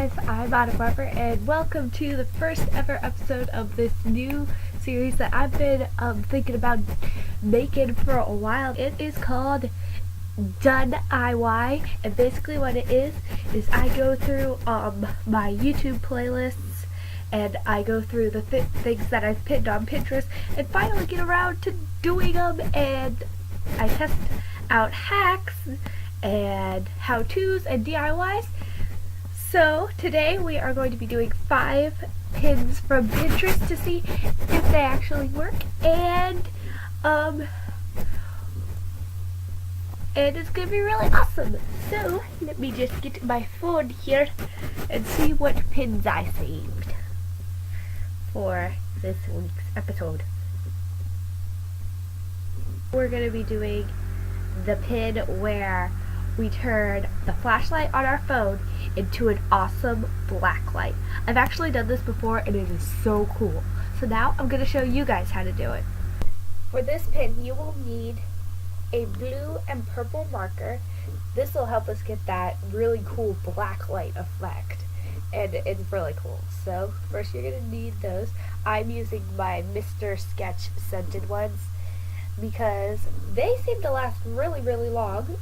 guys, I'm Anna Barber and welcome to the first ever episode of this new series that I've been thinking about making for a while. It is called DoneIY, and basically what it is I go through my YouTube playlists and I go through the things that I've pinned on Pinterest and finally get around to doing them, and I test out hacks and how-tos and DIYs. So today we are going to be doing 5 pins from Pinterest to see if they actually work, and it's gonna be really awesome. So let me just get my phone here and see what pins I saved for this week's episode. We're gonna be doing the pin where we turn the flashlight on our phone into an awesome black light. I've actually done this before and it is so cool. So now I'm going to show you guys how to do it. For this pin you will need a blue and purple marker. This will help us get that really cool black light effect, and it's really cool. So first you're going to need those. I'm using my Mr. Sketch scented ones because they seem to last really long.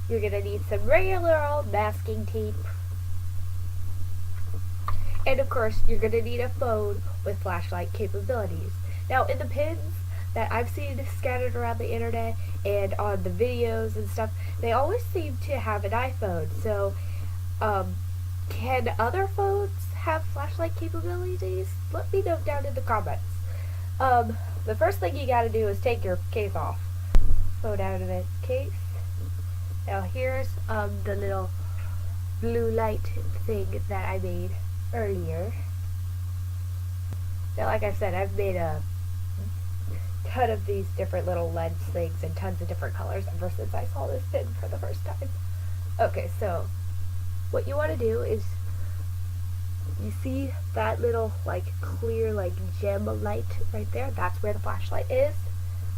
You're gonna need some regular old masking tape, and of course you're gonna need a phone with flashlight capabilities. Now in the pins that I've seen scattered around the internet and on the videos and stuff, they always seem to have an iPhone. So can other phones have flashlight capabilities? Let me know down in the comments. The first thing you gotta do is take your case off. Phone out of its case. Now here's the little blue light thing that I made earlier. Now like I said, I've made a ton of these different little lens things in tons of different colors ever since I saw this pin for the first time. Okay, so what you want to do is, you see that little like clear like gem light right there? That's where the flashlight is.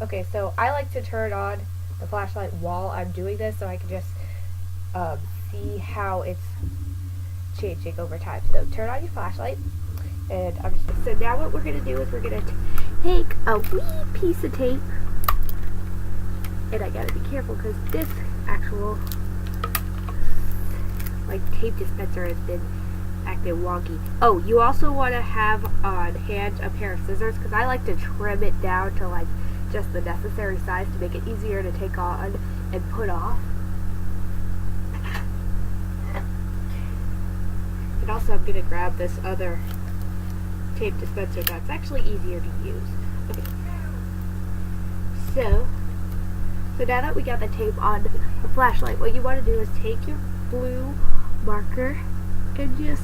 Okay, so I like to turn on the flashlight while I'm doing this so I can just see how it's changing over time. So turn on your flashlight, and so now what we're going to do is we're going to take a wee piece of tape, and I gotta be careful because this actual like tape dispenser has been acting wonky. Oh, you also want to have on hand a pair of scissors because I like to trim it down to like just the necessary size to make it easier to take on and put off. And also I'm going to grab this other tape dispenser that's actually easier to use. Okay. So now that we got the tape on the flashlight, what you want to do is take your blue marker and just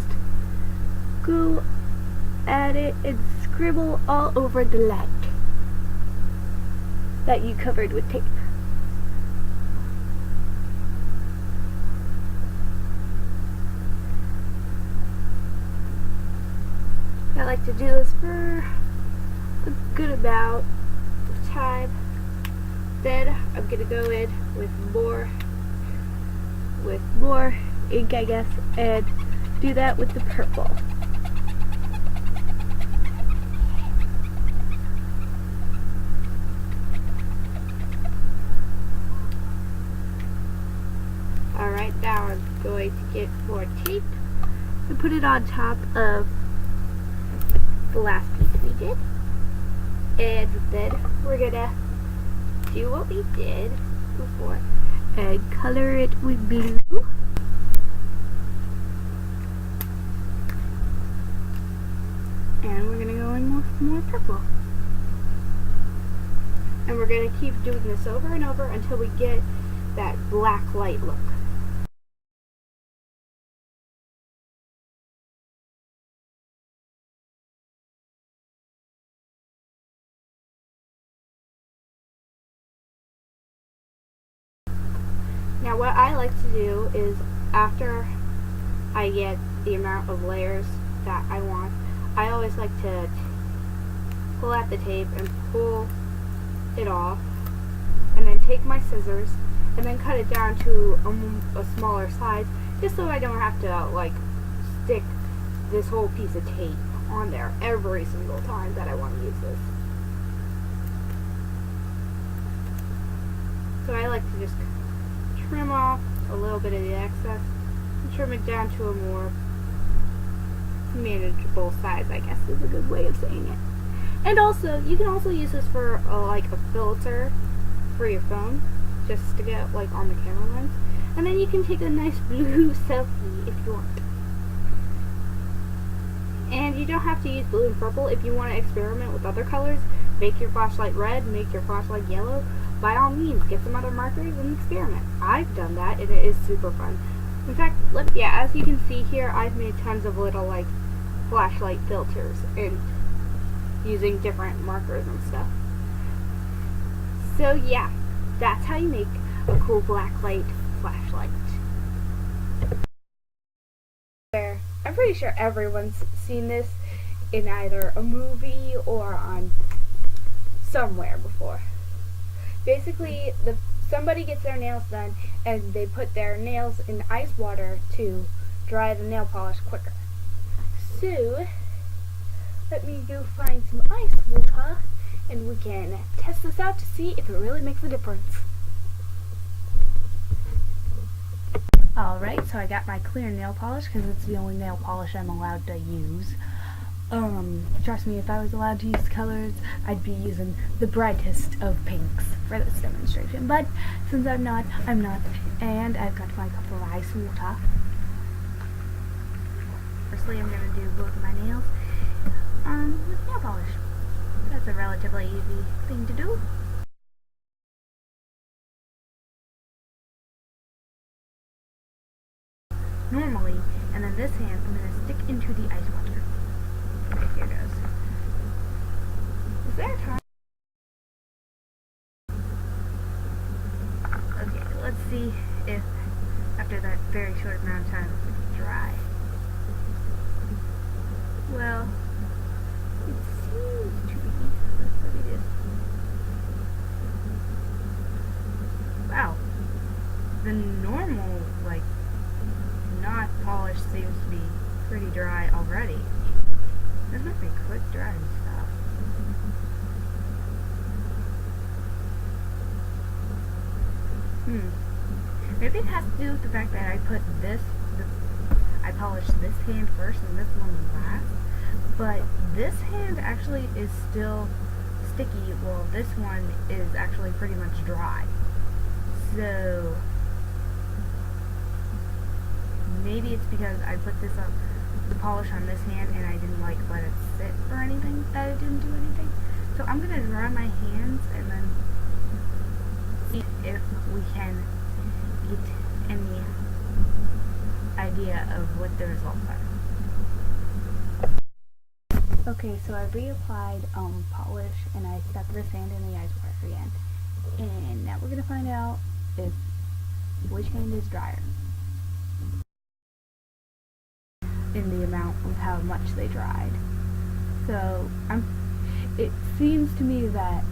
go at it and scribble all over the light that you covered with tape. I like to do this for a good amount of time. Then I'm gonna go in with more ink, I guess, and do that with the purple. Alright, now I'm going to get more tape and put it on top of the last piece we did. And then we're gonna do what we did before and color it with blue. And we're gonna go in with more purple. And we're gonna keep doing this over and over until we get that black light look. Now what I like to do is, after I get the amount of layers that I want, I always like to pull out the tape and pull it off, and then take my scissors and then cut it down to a smaller size, just so I don't have to like stick this whole piece of tape on there every single time that I want to use this. So I like to just trim off a little bit of the excess and trim it down to a more manageable size, I guess is a good way of saying it. And also, you can also use this for like a filter for your phone, just to get like on the camera lens. And then you can take a nice blue selfie if you want. And you don't have to use blue and purple. If you want to experiment with other colors, make your flashlight red, make your flashlight yellow. By all means, get some other markers and experiment. I've done that, and it is super fun. In fact, as you can see here, I've made tons of little like flashlight filters and using different markers and stuff. So yeah, that's how you make a cool blacklight flashlight. I'm pretty sure everyone's seen this in either a movie or on somewhere before. Basically, somebody gets their nails done and they put their nails in ice water to dry the nail polish quicker. So, let me go find some ice water and we can test this out to see if it really makes a difference. Alright, so I got my clear nail polish because it's the only nail polish I'm allowed to use. Trust me, if I was allowed to use colors, I'd be using the brightest of pinks for this demonstration. But since I'm not. And I've got my cup of ice water. Firstly, I'm going to do both of my nails with nail polish. That's a relatively easy thing to do. Normally, and then this hand I'm going to stick into the ice water. Okay, here goes. Is there time? Okay, let's see if after that very short amount of time it's dry. Well, it seems to be. Let me just. Wow. The normal, like, not polished seems to be pretty dry already. This might be quick drying stuff. Maybe it has to do with the fact that I put I polished this hand first and this one last. But this hand actually is still sticky, while this one is actually pretty much dry. So maybe it's because I put the polish on this hand and I didn't like let it sit or anything, that it didn't do anything. So I'm going to dry my hands and then see if we can get any idea of what the results are. Okay, so I reapplied polish and I stuck this hand in the ice water again. And now we're going to find out which hand is drier in the amount of how much they dried. So it seems to me that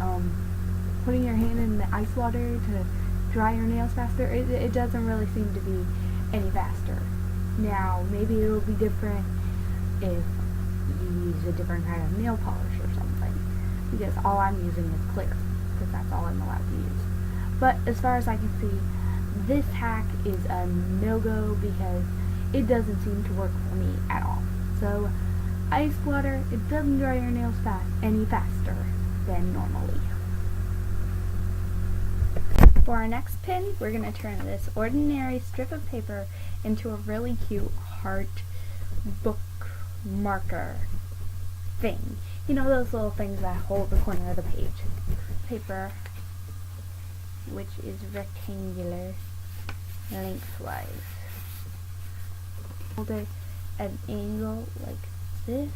putting your hand in the ice water to dry your nails faster, it doesn't really seem to be any faster. Now maybe it'll be different if you use a different kind of nail polish or something, because all I'm using is clear, because that's all I'm allowed to use. But as far as I can see, this hack is a no-go because it doesn't seem to work for me at all. So ice water, it doesn't dry your nails any faster than normally. For our next pin, we're going to turn this ordinary strip of paper into a really cute heart book marker thing. You know, those little things that hold the corner of the page. Paper, which is rectangular lengthwise. Hold it at an angle like this.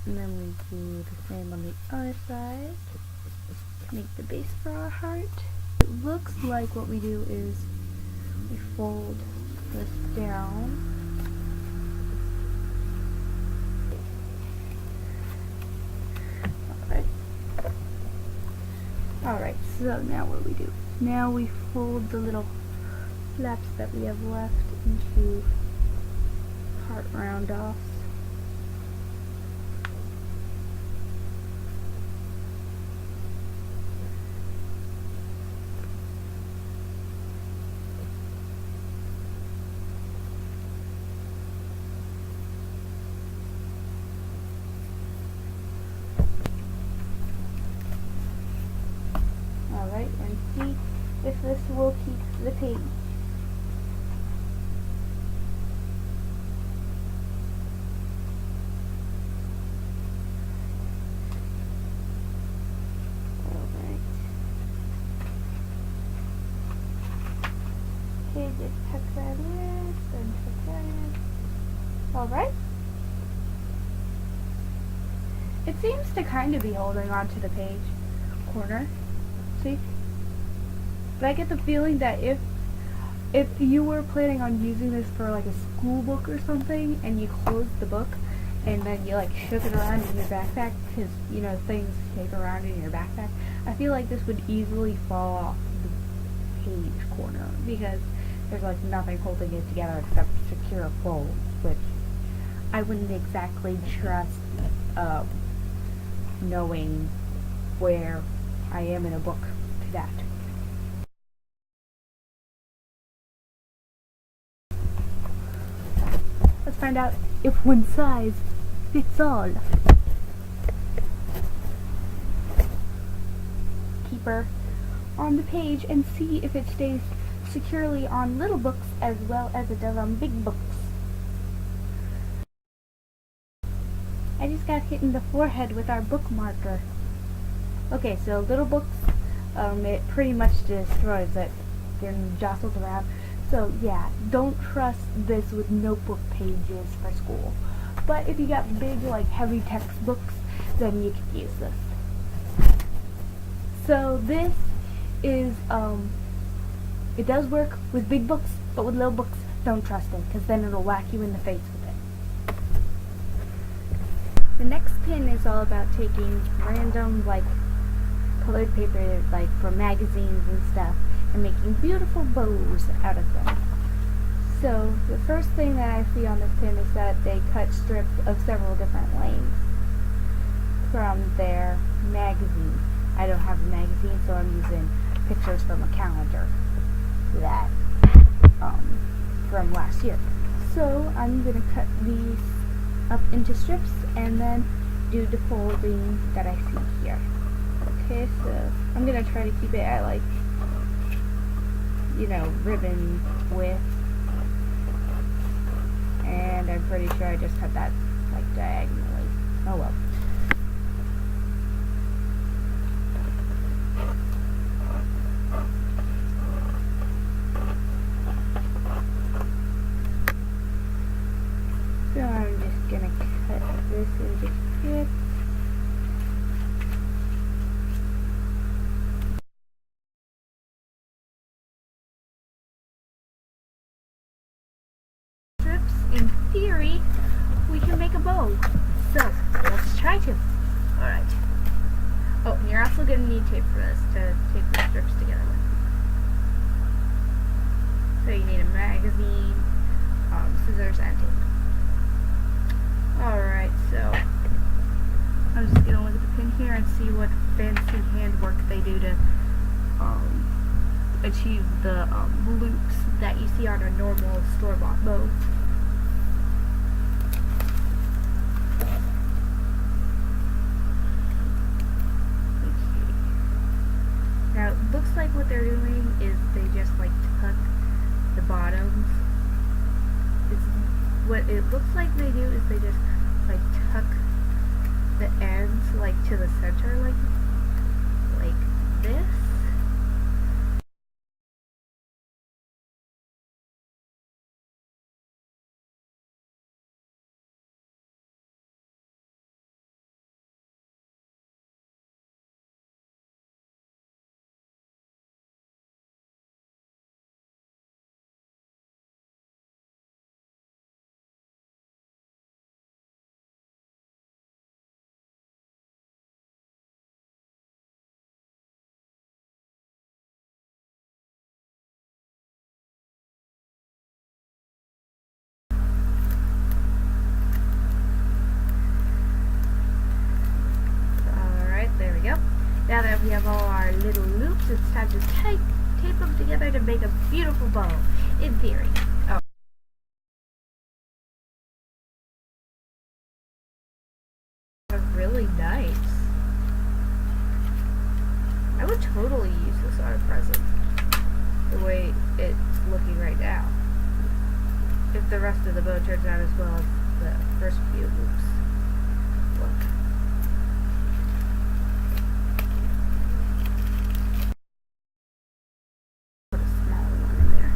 And then we do the same on the other side. Make the base for our heart. It looks like what we do is we fold this down. Alright, so now what do we do? Now we fold the little flaps that we have left into heart round offs. Alright, and see if this will keep the page. Alright. Okay, just tuck that in, then tuck that in. Alright. It seems to kind of be holding onto the page corner. See? But I get the feeling that if you were planning on using this for like a school book or something, and you closed the book, and then you like shook it around in your backpack, because you know things shake around in your backpack, I feel like this would easily fall off the page corner, because there's like nothing holding it together except secure folds, which I wouldn't exactly trust knowing where I am in a book to that. Let's find out if one size fits all. Keep her on the page and see if it stays securely on little books as well as it does on big books. I just got hit in the forehead with our book marker. Okay, so little books, it pretty much destroys it and jostles around. So yeah, don't trust this with notebook pages for school. But if you got big, like heavy textbooks, then you can use this. So this is, it does work with big books, but with little books, don't trust it, because then it'll whack you in the face with it. The next pin is all about taking random, like, colored paper, like, from magazines and stuff, and making beautiful bows out of them. So, the first thing that I see on this pin is that they cut strips of several different lengths from their magazine. I don't have a magazine, so I'm using pictures from a calendar that, from last year. So, I'm going to cut these up into strips and then do the folding that I see here. Okay, so I'm going to try to keep it at, like, you know, ribbon width. And I'm pretty sure I just cut that, like, diagonally. Oh well. So I'm just going to cut this into strips. In theory, we can make a bow. So, let's try to. Alright. Oh, and you're also going to need tape for this to tape the strips together with. So you need a magazine, scissors, and tape. Alright, so I'm just going to look at the pin here and see what fancy handwork they do to achieve the loops that you see on a normal store-bought bow. Now, it looks like what they're doing is they just, like, tuck the bottoms. What it looks like they do is they just, like, tuck the ends, like, to the center, like this. have all our little loops, it's time to tape them together to make a beautiful bow, in theory. Oh. Really nice. I would totally use this on a present, the way it's looking right now, if the rest of the bow turns out as well as the first few loops. Look. Put a smaller one in there.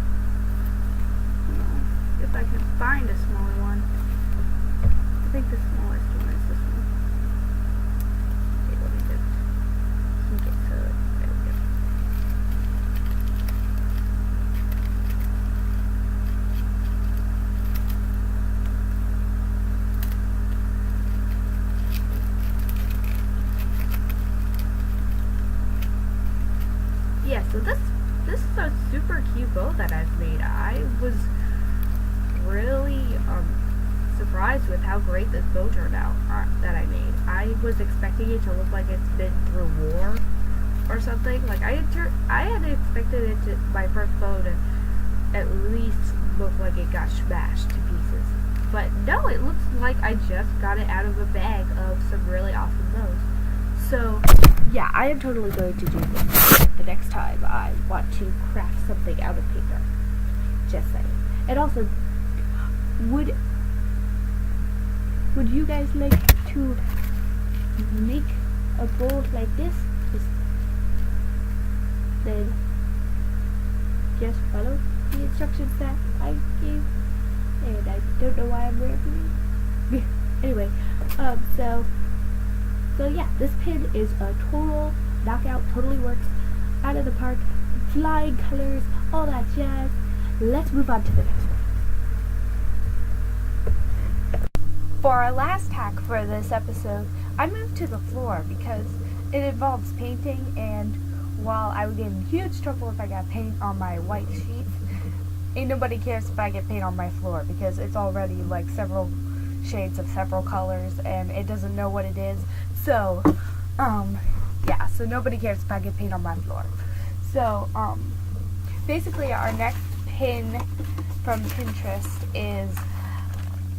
If I can find a smaller one. I think the smallest one is this one. Okay, let me just sneak it so there we go. Yeah, so this is a super cute bow that I've made. I was really surprised with how great this bow turned out that I made. I was expecting it to look like it's been through war or something. Like I had expected it to, my first bow to at least look like it got smashed to pieces. But no, it looks like I just got it out of a bag of some really awesome bows. So yeah, I am totally going to do this the next time I want to craft something out of paper. Just saying. And also, would you guys like to make a bowl like this? Then just follow the instructions that I gave. And I don't know why I'm rambling. Anyway, so yeah, this pin is a total knockout, totally works, out of the park, flying colors, all that jazz. Let's move on to the next one. For our last hack for this episode, I moved to the floor because it involves painting, and while I would get in huge trouble if I got paint on my white sheets, ain't nobody cares if I get paint on my floor because it's already like several shades of several colors and it doesn't know what it is. So, yeah, so nobody cares if I get paint on my floor. So, basically our next pin from Pinterest is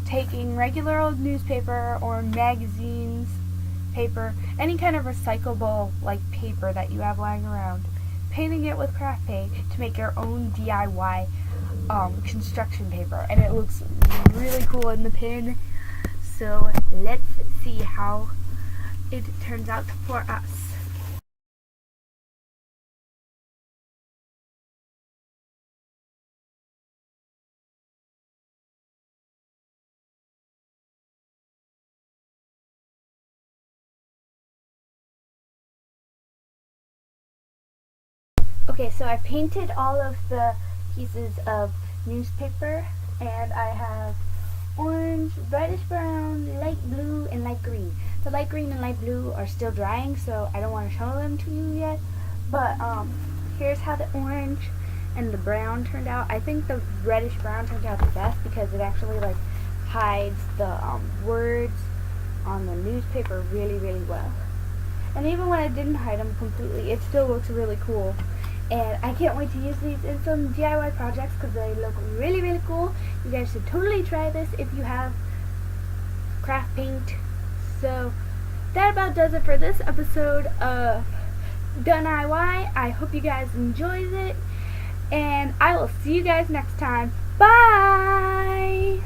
taking regular old newspaper or magazines, paper, any kind of recyclable like paper that you have lying around, painting it with craft paint to make your own DIY construction paper, and it looks really cool in the pin. So let's see how it turns out for us. Okay, so I painted all of the pieces of newspaper, and I have orange, reddish brown, light blue, and light green. The light green and light blue are still drying, so I don't want to show them to you yet. But here's how the orange and the brown turned out. I think the reddish brown turned out the best because it actually like hides the words on the newspaper really, really well. And even when I didn't hide them completely, it still looks really cool. And I can't wait to use these in some DIY projects because they look really, really cool. You guys should totally try this if you have craft paint. So that about does it for this episode of DoneIY. I hope you guys enjoyed it, and I will see you guys next time. Bye!